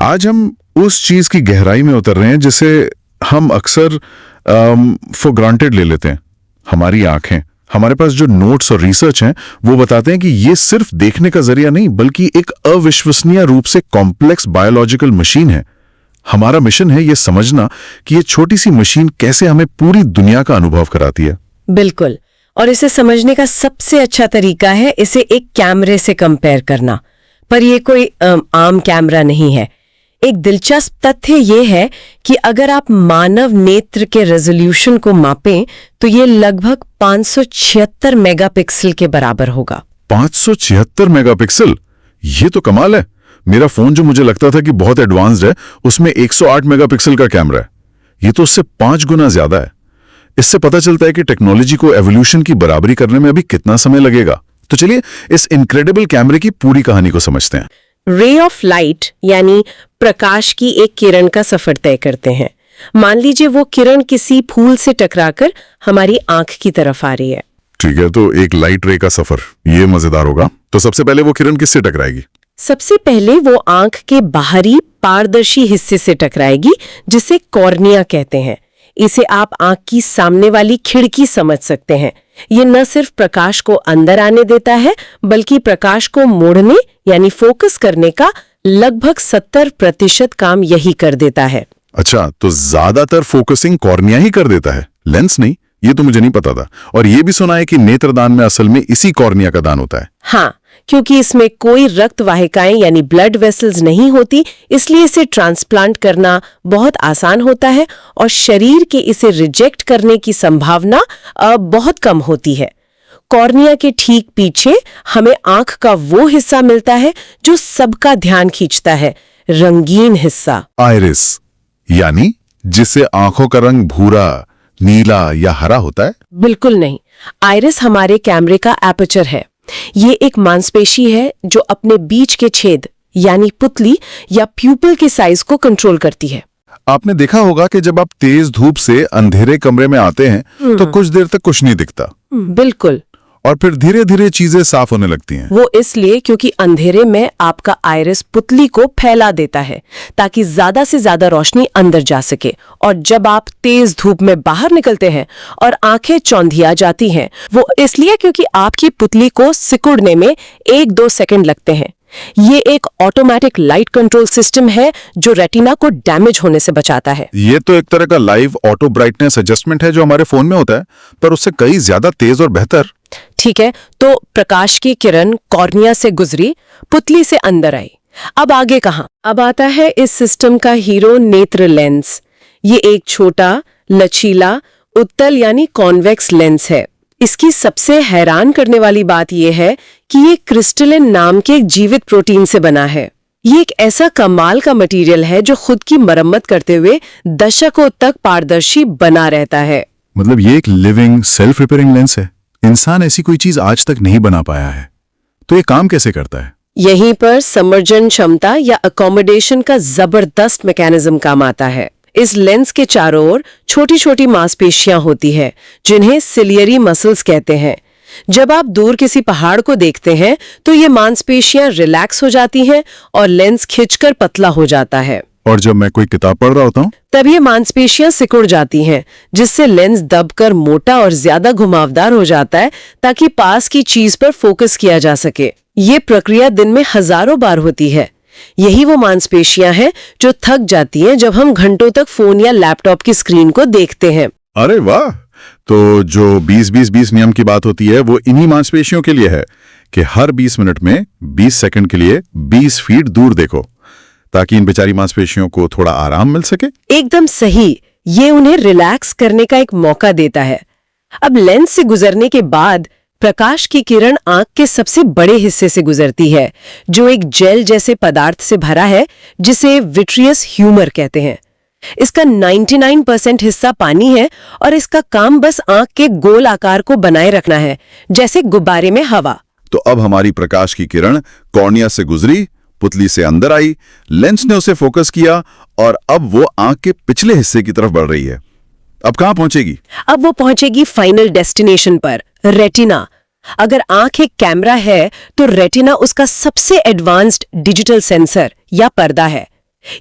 आज हम उस चीज की गहराई में उतर रहे हैं जिसे हम अक्सर फॉर ग्रांटेड ले लेते हैं। हमारी आंखें। हमारे पास जो नोट्स और रिसर्च हैं वो बताते हैं कि ये सिर्फ देखने का जरिया नहीं बल्कि एक अविश्वसनीय रूप से कॉम्प्लेक्स बायोलॉजिकल मशीन है। हमारा मिशन है ये समझना कि ये छोटी सी मशीन कैसे हमें पूरी दुनिया का अनुभव कराती है। बिल्कुल, और इसे समझने का सबसे अच्छा तरीका है इसे एक कैमरे से कंपेयर करना। पर ये कोई आम कैमरा नहीं है। एक दिलचस्प तथ्य ये है कि अगर आप मानव नेत्र के रेजोल्यूशन को मापें तो ये लगभग 576 मेगापिक्सल के बराबर होगा। 576 मेगापिक्सल? ये तो कमाल है। मेरा फोन जो मुझे लगता था कि बहुत एडवांस्ड है उसमें 108 मेगापिक्सल का कैमरा है। ये तो उससे 5 गुना ज्यादा है। इससे पता चलता है कि टेक्नोलॉजी को एवोल्यूशन की बराबरी करने में अभी कितना समय लगेगा। तो चलिए इस इनक्रेडिबल कैमरे की पूरी कहानी को समझते हैं। रे ऑफ लाइट यानी प्रकाश की एक किरण का सफर तय करते हैं। मान लीजिए वो किरण किसी फूल से टकराकर हमारी आंख की तरफ आ रही है। ठीक है, तो एक लाइट रे का सफर, ये मजेदार होगा। तो सबसे पहले वो किरण किससे टकराएगी? सबसे पहले वो आंख के बाहरी पारदर्शी हिस्से से टकराएगी जिसे कॉर्निया कहते हैं। इसे आप आंख की सामने वाली खिड़की समझ सकते हैं। ये न सिर्फ प्रकाश को अंदर आने देता है बल्कि प्रकाश को मोड़ने यानी फोकस करने का लगभग 70% काम यही कर देता है। अच्छा, तो ज्यादातर फोकसिंग कॉर्निया ही कर देता है, लेंस नहीं? ये तो मुझे नहीं पता था। और ये भी सुना है कि नेत्रदान में असल में इसी कॉर्निया का दान होता है। हाँ, क्योंकि इसमें कोई रक्त वाहिकाएं यानी ब्लड वेसल्स नहीं होती, इसलिए इसे ट्रांसप्लांट करना बहुत आसान होता है और शरीर के इसे रिजेक्ट करने की संभावना बहुत कम होती है। कॉर्निया के ठीक पीछे हमें आंख का वो हिस्सा मिलता है जो सबका ध्यान खींचता है, रंगीन हिस्सा, आइरिस, यानी जिससे आंखों का रंग भूरा, नीला या हरा होता है? बिल्कुल नहीं। आइरिस हमारे कैमरे का एपर्चर है। ये एक मांसपेशी है जो अपने बीच के छेद यानी पुतली या प्यूपल के साइज को कंट्रोल करती है। आपने देखा होगा कि जब आप तेज धूप से अंधेरे कमरे में आते हैं तो कुछ देर तक कुछ नहीं दिखता। बिल्कुल। और फिर धीरे धीरे चीजें साफ होने लगती हैं। वो इसलिए क्योंकि अंधेरे में आपका आइरिस पुतली को फैला देता है ताकि ज्यादा से ज्यादा रोशनी अंदर जा सके। और जब आप तेज धूप में बाहर निकलते हैं और आंखें चौंधिया जाती हैं, वो इसलिए क्योंकि आपकी पुतली को सिकुड़ने में 1-2 सेकंड लगते हैं। ये एक ऑटोमेटिक लाइट कंट्रोल सिस्टम है जो रेटिना को डैमेज होने से बचाता है। ये तो एक तरह का लाइव ऑटो ब्राइटनेस एडजस्टमेंट है जो हमारे फोन में होता है, पर उससे कई ज्यादा तेज और बेहतर। ठीक है, तो प्रकाश की किरण कॉर्निया से गुजरी, पुतली से अंदर आई। अब आगे कहां? अब आता है इस सिस्टम का हीरो, नेत्र लेंस। ये एक छोटा, लचीला, उत्तल यानी कॉन्वेक्स लेंस है। इसकी सबसे हैरान करने वाली बात यह है कि ये क्रिस्टलिन नाम के एक जीवित प्रोटीन से बना है। ये एक ऐसा कमाल का मटेरियल है जो खुद की मरम्मत करते हुए दशकों तक पारदर्शी बना रहता है। मतलब ये एक लिविंग सेल्फ रिपेयरिंग लेंस है। इंसान ऐसी कोई चीज आज तक नहीं बना पाया है। तो ये काम कैसे करता है? यहीं पर समर्जन क्षमता या अकोमोडेशन का जबरदस्त मैकेनिज्म काम आता है। इस लेंस के चारों ओर छोटी छोटी मांसपेशियां होती है जिन्हें सिलियरी मसल्स कहते हैं। जब आप दूर किसी पहाड़ को देखते हैं तो ये मांसपेशियां रिलैक्स हो जाती हैं और लेंस खिंचकर पतला हो जाता है। और जब मैं कोई किताब पढ़ रहा होता हूँ तब ये मांसपेशियां सिकुड़ जाती हैं, जिससे लेंस दबकर मोटा और ज्यादा घुमावदार हो जाता है ताकि पास की चीज पर फोकस किया जा सके। ये प्रक्रिया दिन में हजारों बार होती है। यही वो मांसपेशियां हैं जो थक जाती हैं जब हम घंटों तक फोन या लैपटॉप की स्क्रीन को देखते हैं। अरे वाह! तो जो 20-20-20 नियम की बात होती है वो इन्हीं मांसपेशियों के लिए है कि हर 20 मिनट में 20 सेकंड के लिए 20 फीट दूर देखो, ताकि इन बेचारी मांसपेशियों को थोड़ा आराम मिल सके। एकदम सही। ये उन्हें रिलैक्स करने का एक मौका देता है। अब लेंस से गुजरने के बाद प्रकाश की किरण आंख के सबसे बड़े हिस्से से गुजरती है जो एक जेल जैसे पदार्थ से भरा है जिसे विट्रियस ह्यूमर कहते हैं। इसका 99% हिस्सा पानी है और इसका काम बस आंख के गोल आकार को बनाए रखना है, जैसे गुब्बारे में हवा। तो अब हमारी प्रकाश की किरण कॉर्निया से गुजरी, पुतली से अंदर आई, लेंस ने उसे फोकस किया और अब वो आंख के पिछले हिस्से की तरफ बढ़ रही है। अब कहां पहुंचेगी? अब वो पहुंचेगी फाइनल डेस्टिनेशन पर, रेटिना। अगर आंख एक कैमरा है तो रेटिना उसका सबसे एडवांस्ड डिजिटल सेंसर या पर्दा है।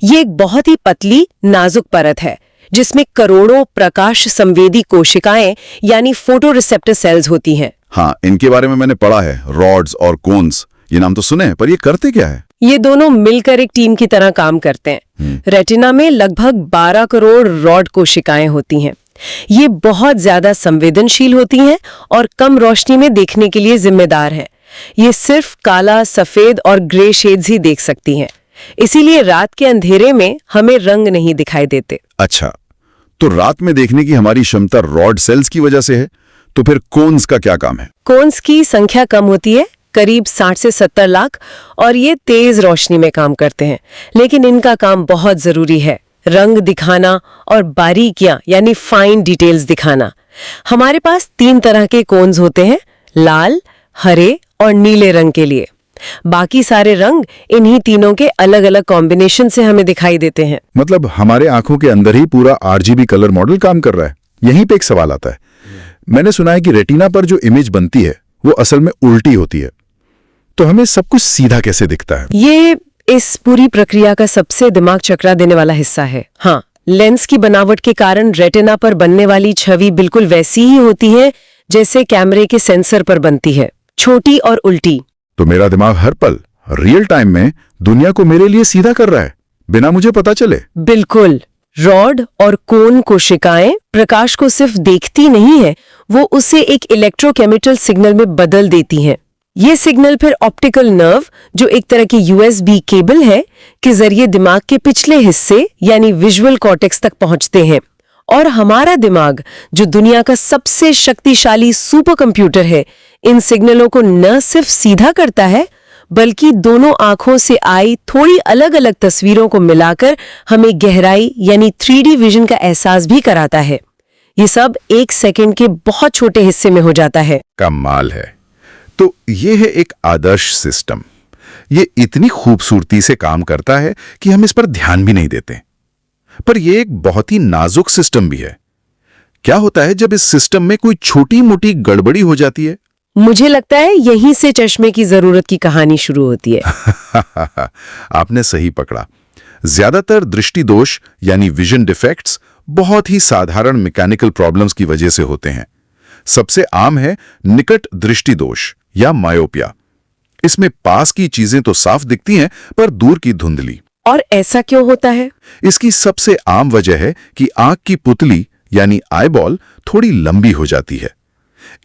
ये एक बहुत ही पतली नाजुक परत है जिसमें करोड़ों प्रकाश संवेदी कोशिकाएं यानी फोटो रिसेप्टर सेल्स होती हैं। हाँ, इनके बारे में मैंने पढ़ा है, रॉड्स और कोन्स। ये नाम तो सुने हैं, पर ये करते क्या है? ये दोनों मिलकर एक टीम की तरह काम करते हैं। रेटिना में लगभग 12 करोड़ रॉड कोशिकाएं होती हैं। ये बहुत ज्यादा संवेदनशील होती हैं और कम रोशनी में देखने के लिए जिम्मेदार हैं। ये सिर्फ काला, सफेद और ग्रे शेड्स ही देख सकती हैं। इसीलिए रात के अंधेरे में हमें रंग नहीं दिखाई देते। अच्छा, तो रात में देखने की हमारी क्षमता रॉड सेल्स की वजह से है, तो फिर कोन्स का क्या काम है? कोन्स की संख्या कम होती है, करीब 60 से 70 लाख, और ये तेज रोशनी में काम करते हैं। लेकिन इनका काम बहुत जरूरी है, रंग दिखाना और बारीकियां यानी फाइन डिटेल्स दिखाना। हमारे पास 3 तरह के कोन्स होते हैं, लाल, हरे और नीले रंग के लिए। बाकी सारे रंग इन्हीं तीनों के अलग अलग कॉम्बिनेशन से हमें दिखाई देते हैं। मतलब हमारे आंखों के अंदर ही पूरा आरजीबी कलर मॉडल काम कर रहा है। यहीं पे एक सवाल आता है। मैंने सुना है कि रेटिना पर जो इमेज बनती है वो असल में उल्टी होती है, तो हमें सब कुछ सीधा कैसे दिखता है? ये इस पूरी प्रक्रिया का सबसे दिमाग चकरा देने वाला हिस्सा है। हाँ, लेंस की बनावट के कारण रेटिना पर बनने वाली छवि बिल्कुल वैसी ही होती है जैसे कैमरे के सेंसर पर बनती है, छोटी और उल्टी। तो मेरा दिमाग हर पल रियल टाइम में दुनिया को मेरे लिए सीधा कर रहा है, बिना मुझे पता चले। बिल्कुल। रॉड और कोन कोशिकाएं प्रकाश को सिर्फ देखती नहीं है, वो उसे एक इलेक्ट्रोकेमिकल सिग्नल में बदल देती हैं। ये सिग्नल फिर ऑप्टिकल नर्व, जो एक तरह की USB केबल है, के जरिए दिमाग के पिछले हिस्से यानी विजुअल कॉर्टेक्स तक पहुंचते हैं। और हमारा दिमाग, जो दुनिया का सबसे शक्तिशाली सुपर कंप्यूटर है, इन सिग्नलों को न सिर्फ सीधा करता है, बल्कि दोनों आंखों से आई थोड़ी अलग अलग तस्वीरों को मिलाकर हमें गहराई यानी 3D विजन का एहसास भी कराता है। ये सब 1 सेकंड के बहुत छोटे हिस्से में हो जाता है। कमाल है। तो ये है एक आदर्श सिस्टम। ये इतनी खूबसूरती से काम करता है कि हम इस पर ध्यान भी नहीं देते। पर यह एक बहुत ही नाजुक सिस्टम भी है। क्या होता है जब इस सिस्टम में कोई छोटी मोटी गड़बड़ी हो जाती है? मुझे लगता है यहीं से चश्मे की जरूरत की कहानी शुरू होती है। आपने सही पकड़ा। ज्यादातर दृष्टि दोष यानी विजन डिफेक्ट्स बहुत ही साधारण मैकेनिकल प्रॉब्लम्स की वजह से होते हैं। सबसे आम है निकट दृष्टि दोष या मायोपिया। इसमें पास की चीजें तो साफ दिखती हैं, पर दूर की धुंधली। और ऐसा क्यों होता है? इसकी सबसे आम वजह है कि आंख की पुतली यानी आईबॉल थोड़ी लंबी हो जाती है।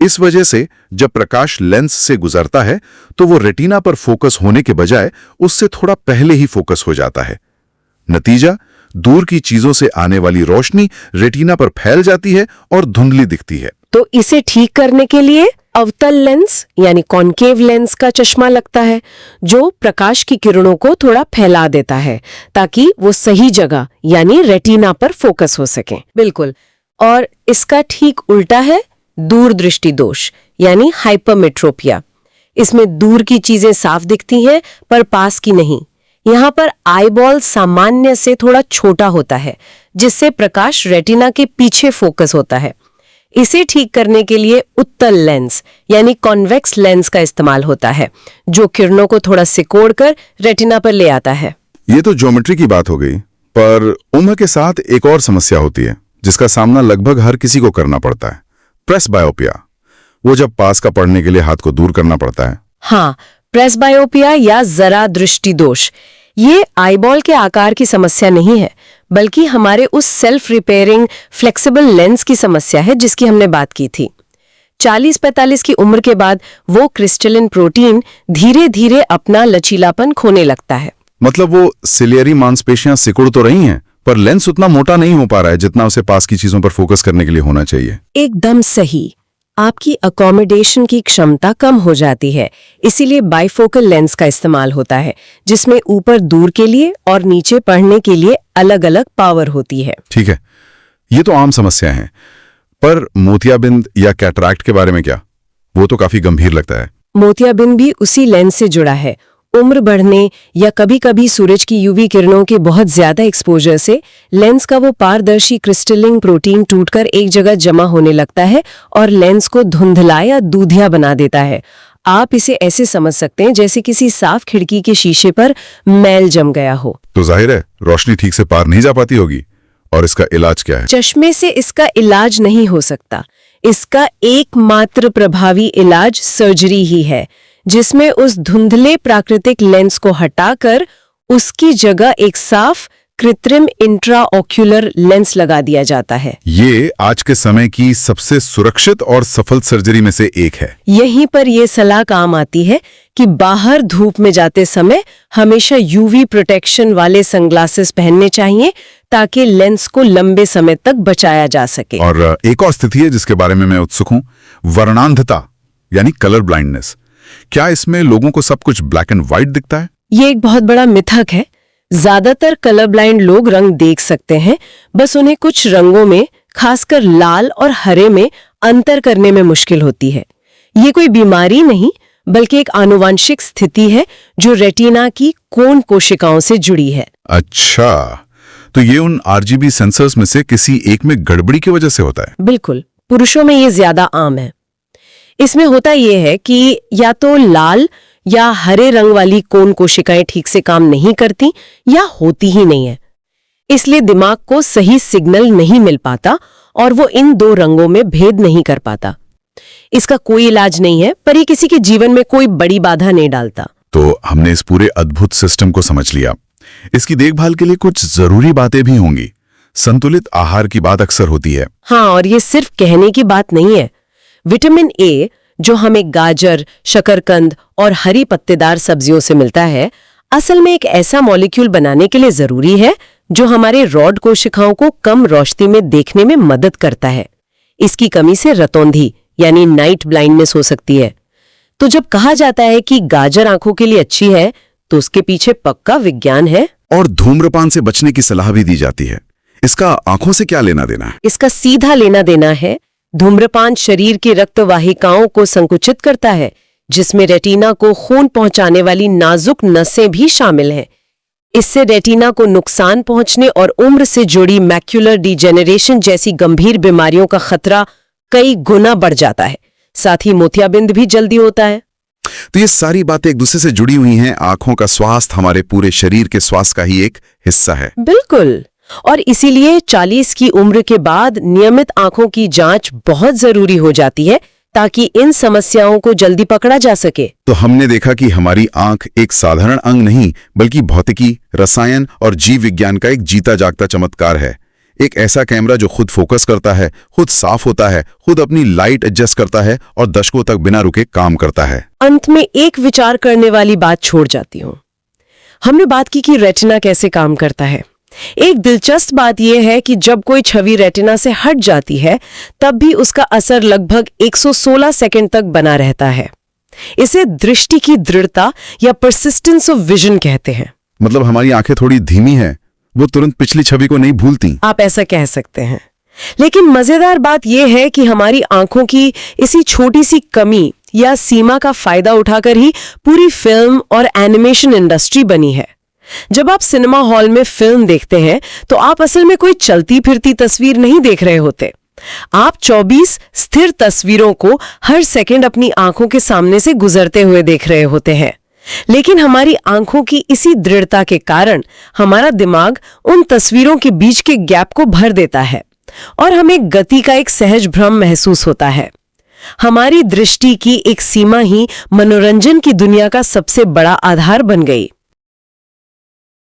इस वजह से जब प्रकाश लेंस से गुजरता है तो वो रेटिना पर फोकस होने के बजाय उससे थोड़ा पहले ही फोकस हो जाता है। नतीजा, दूर की चीजों से आने वाली रोशनी रेटिना पर फैल जाती है और धुंधली दिखती है। तो इसे ठीक करने के लिए अवतल लेंस यानी कॉन्केव लेंस का चश्मा लगता है, जो प्रकाश की किरणों को थोड़ा फैला देता है ताकि वो सही जगह यानी रेटिना पर फोकस हो सके। बिल्कुल। और इसका ठीक उल्टा है दूरदृष्टि दोष यानी हाइपरमेट्रोपिया। इसमें दूर की चीजें साफ दिखती हैं पर पास की नहीं। यहाँ पर आईबॉल सामान्य से थोड़ा छोटा होता है, जिससे प्रकाश रेटिना के पीछे फोकस होता है। इसे ठीक करने के लिए उत्तल लेंस यानी कॉन्वेक्स लेंस का इस्तेमाल होता है, जो किरणों को थोड़ा सिकोड़कर रेटिना पर ले आता है। ये तो ज्योमेट्री की बात हो गई, पर उम्र के साथ एक और समस्या होती है जिसका सामना लगभग हर किसी को करना पड़ता है, प्रेसबायोपिया। वो जब पास का पढ़ने के लिए हाथ को दूर करना पड़ता है। हाँ, प्रेसबायोपिया या जरा दृष्टि दोष। ये आईबॉल के आकार की समस्या नहीं है, बल्कि हमारे उस सेल्फ रिपेयरिंग फ्लेक्सिबल लेंस की समस्या है जिसकी हमने बात की थी। 40-45 की उम्र के बाद वो क्रिस्टलिन प्रोटीन धीरे धीरे अपना लचीलापन खोने लगता है। मतलब वो सिलियरी मांसपेशियां सिकुड़ तो रही हैं, पर लेंस उतना मोटा नहीं हो पा रहा है जितना उसे पास की चीजों पर फोकस करने के लिए होना चाहिए। एकदम सही। आपकी अकोमोडेशन की क्षमता कम हो जाती है, इसीलिए बाइफोकल लेंस का इस्तेमाल होता है, जिसमें ऊपर दूर के लिए और नीचे पढ़ने के लिए अलग अलग पावर होती है। ठीक है, ये तो आम समस्या है, पर मोतियाबिंद या कैटरैक्ट के बारे में क्या? वो तो काफी गंभीर लगता है। मोतियाबिंद भी उसी लेंस से जुड़ा है। उम्र बढ़ने या कभी-कभी सूरज की यूवी किरणों के बहुत ज्यादा एक्सपोजर से लेंस का वो पारदर्शी क्रिस्टलिंग प्रोटीन टूटकर एक जगह जमा होने लगता है और लेंस को धुंधला या दूधिया बना देता है। आप इसे ऐसे समझ सकते हैं जैसे किसी साफ खिड़की के शीशे पर मैल जम गया हो। तो जाहिर है रोशनी ठीक से पार नहीं जा पाती होगी। और इसका इलाज क्या है? चश्मे से इसका इलाज नहीं हो सकता। इसका एकमात्र प्रभावी इलाज सर्जरी ही है, जिसमें उस धुंधले प्राकृतिक लेंस को हटाकर उसकी जगह एक साफ कृत्रिम इंट्राओक्यूलर लेंस लगा दिया जाता है। ये आज के समय की सबसे सुरक्षित और सफल सर्जरी में से एक है। यहीं पर यह सलाह काम आती है कि बाहर धूप में जाते समय हमेशा यूवी प्रोटेक्शन वाले सनग्लासेस पहनने चाहिए ताकि लेंस को लंबे समय तक बचाया जा सके। और एक और स्थिति है जिसके बारे में मैं उत्सुक हूं, वर्णांधता यानी कलर ब्लाइंडनेस। क्या इसमें लोगों को सब कुछ ब्लैक एंड व्हाइट दिखता है? ये एक बहुत बड़ा मिथक है। ज्यादातर कलर ब्लाइंड लोग रंग देख सकते हैं, बस उन्हें कुछ रंगों में, खासकर लाल और हरे में अंतर करने में मुश्किल होती है। ये कोई बीमारी नहीं, बल्कि एक आनुवंशिक स्थिति है जो रेटिना की कोण कोशिकाओं से जुड़ी है। अच्छा, तो ये उन आरजीबी सेंसर्स में से किसी एक में गड़बड़ी की वजह से होता है? बिल्कुल, पुरुषों में ये ज्यादा आम है। इसमें होता यह है कि या तो लाल या हरे रंग वाली कोण कोशिकाएं ठीक से काम नहीं करती या होती ही नहीं है। इसलिए दिमाग को सही सिग्नल नहीं मिल पाता और वो इन दो रंगों में भेद नहीं कर पाता। इसका कोई इलाज नहीं है, पर ये किसी के जीवन में कोई बड़ी बाधा नहीं डालता। तो हमने इस पूरे अद्भुत सिस्टम को समझ लिया। इसकी देखभाल के लिए कुछ जरूरी बातें भी होंगी। संतुलित आहार की बात अक्सर होती है। हाँ, और ये सिर्फ कहने की बात नहीं है। विटामिन ए जो हमें गाजर, शकरकंद और हरी पत्तेदार सब्जियों से मिलता है, असल में एक ऐसा मॉलिक्यूल बनाने के लिए जरूरी है जो हमारे रॉड कोशिकाओं को कम रोशनी में देखने में मदद करता है। इसकी कमी से रतौंधी यानी नाइट ब्लाइंडनेस हो सकती है। तो जब कहा जाता है कि गाजर आंखों के लिए अच्छी है, तो उसके पीछे पक्का विज्ञान है। और धूम्रपान से बचने की सलाह भी दी जाती है। इसका आंखों से क्या लेना देना है? इसका सीधा लेना देना है। धूम्रपान शरीर की रक्त वाहिकाओं को संकुचित करता है, जिसमें रेटिना को खून पहुंचाने वाली नाजुक नसें भी शामिल हैं। इससे रेटिना को नुकसान पहुंचने और उम्र से जुड़ी मैक्यूलर डिजेनरेशन जैसी गंभीर बीमारियों का खतरा कई गुना बढ़ जाता है। साथ ही मोतियाबिंद भी जल्दी होता है। तो ये सारी बातें एक दूसरे से जुड़ी हुई हैं। आंखों का स्वास्थ्य हमारे पूरे शरीर के स्वास्थ्य का ही एक हिस्सा है। बिल्कुल, और इसीलिए 40 की उम्र के बाद नियमित आंखों की जांच बहुत जरूरी हो जाती है ताकि इन समस्याओं को जल्दी पकड़ा जा सके। तो हमने देखा कि हमारी आंख एक साधारण अंग नहीं, बल्कि भौतिकी, रसायन और जीव विज्ञान का एक जीता जागता चमत्कार है। एक ऐसा कैमरा जो खुद फोकस करता है, खुद साफ होता है, खुद अपनी लाइट एडजस्ट करता है और दशकों तक बिना रुके काम करता है। अंत में एक विचार करने वाली बात छोड़ जाती हूँ। हमने बात की कि रेटिना कैसे काम करता है। एक दिलचस्प बात यह है कि जब कोई छवि रेटिना से हट जाती है, तब भी उसका असर लगभग 116 सेकंड तक बना रहता है। इसे दृष्टि की दृढ़ता या परसिस्टेंस ऑफ विजन कहते हैं। मतलब हमारी आंखें थोड़ी धीमी हैं, वो तुरंत पिछली छवि को नहीं भूलती। आप ऐसा कह सकते हैं। लेकिन मजेदार बात यह है कि हमारी आंखों की इसी छोटी सी कमी या सीमा का फायदा उठाकर ही पूरी फिल्म और एनिमेशन इंडस्ट्री बनी है। जब आप सिनेमा हॉल में फिल्म देखते हैं, तो आप असल में कोई चलती फिरती तस्वीर नहीं देख रहे होते। आप 24 स्थिर तस्वीरों को हर सेकंड अपनी आंखों के सामने से गुजरते हुए देख रहे होते हैं। लेकिन हमारी आंखों की इसी दृढ़ता के कारण हमारा दिमाग उन तस्वीरों के बीच के गैप को भर देता है और हमें गति का एक सहज भ्रम महसूस होता है। हमारी दृष्टि की एक सीमा ही मनोरंजन की दुनिया का सबसे बड़ा आधार बन गई।